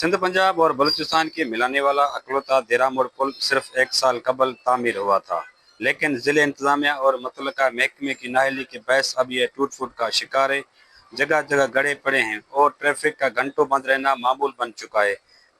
सिंध पंजाब और बलूचिस्तान के मिलाने वाला अकलौता देरा मोड़ पुल सिर्फ 1 साल कबल तामीर हुआ था, लेकिन ज़िले इंतज़ामिया और मुतल्लिका महकमे की नाअहली के बहस अब यह टूट फूट का शिकार है। जगह जगह गड़े पड़े हैं और ट्रैफिक का घंटों बंद रहना मामूल बन चुका है।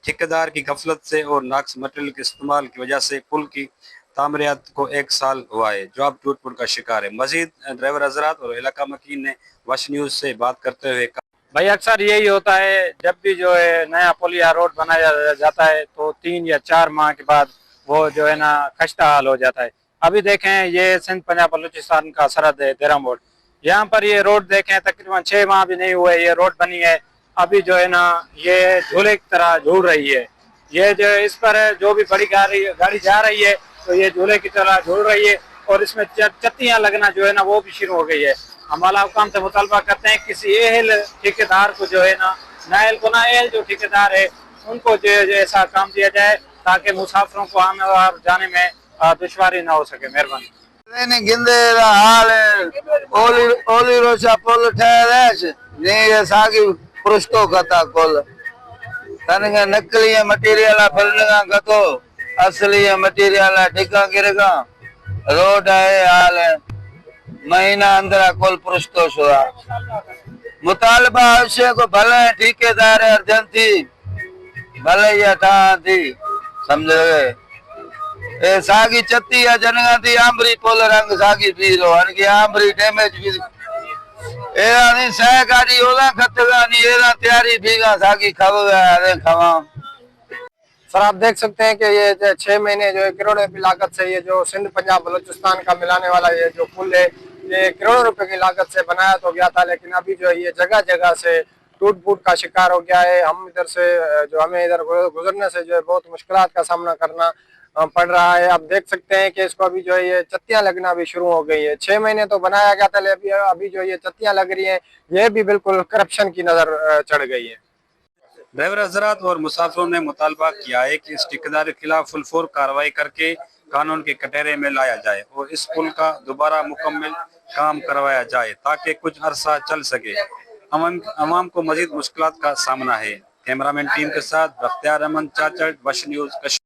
ठेकेदार की गफलत से और नाक़िस मटेरियल के इस्तेमाल की वजह से पुल की तामीरात को 1 साल हुआ है, जो अब टूट फूट का शिकार है। मजीद ड्राइवर हजरात और इलाका मकीन ने वश न्यूज़ से बात करते हुए भाई अक्सर यही होता है, जब भी जो है नया पुल या रोड बनाया जाता है तो 3 या 4 माह के बाद वो जो है ना खस्ता हाल हो जाता है। अभी देखें, ये सिंध पंजाब बलूचिस्तान का सरहद है देरा मोड़। यहाँ पर ये रोड देखें, तकरीबन 6 माह भी नहीं हुए ये रोड बनी है। अभी जो है ना ये झूले की तरह झूल रही है। ये जो इस पर जो भी बड़ी गाड़ी जा रही है तो ये झूले की तरह झूल रही है और इसमें चत्तियाँ लगना जो है ना वो भी शुरू हो गई है। हम आला हुकाम से मुतालबा करते हैं किसी एहल ठेकेदार को जो है ना नाअहल को नाअहल जो ठेकेदार है उनको जो ऐसा काम दिया जाए ताकि मुसाफिरों को आने और जाने में दुश्वारी ना हो सके। मेहरबानी। गिंदेरा हाल ओली रोशा पुल ठहरेश नहीं सागी पृष्ठो कथा कोल तनगा नकली मटेरियल फलनगा कतो असली मटेरियल ठिका गिरगा रोड है हाल महीना अंदर कोल पृष्ठो शुरा मुतालबा अवश्य को भले ठेकेदार अर्जन थी भले या थी समझ गए ए सागी चत्ती या जनगा थी आंबरी पोल रंग सागी पीरो अनकी आंबरी डैमेज भी एरा नहीं सह गाड़ी ओला खतगा नहीं एरा तैयारी भीगा सागी खव गया अरे खवा। सर आप देख सकते हैं कि ये 6 महीने जो है करोड़ों की लागत से ये जो सिंध पंजाब बलूचिस्तान का मिलाने वाला ये जो पुल है ये करोड़ों रुपए की लागत से बनाया तो गया था, लेकिन अभी जो है ये जगह जगह से टूट फूट का शिकार हो गया है। हम इधर से जो हमें इधर गुजरने से जो है बहुत मुश्किलात का सामना करना पड़ रहा है। आप देख सकते हैं कि इसको अभी जो है ये चत्तियां लगना भी शुरू हो गई है। 6 महीने तो बनाया गया था, लेकिन अभी जो ये चत्तियां लग रही हैं ये भी बिल्कुल करप्शन की नजर चढ़ गई है। ड्राइवर हजरात और मुसाफिरों ने मुतालबा किया है कि इस ठेकेदार के खिलाफ फुलफोर कार्रवाई करके कानून के कटहरे में लाया जाए और इस पुल का दोबारा मुकम्मल काम करवाया जाए ताकि कुछ अरसा चल सके। अवाम को मजीद मुश्किलात का सामना है। कैमरामैन टीम के साथ बख्तियार अहमद चाचड़, वश न्यूज़।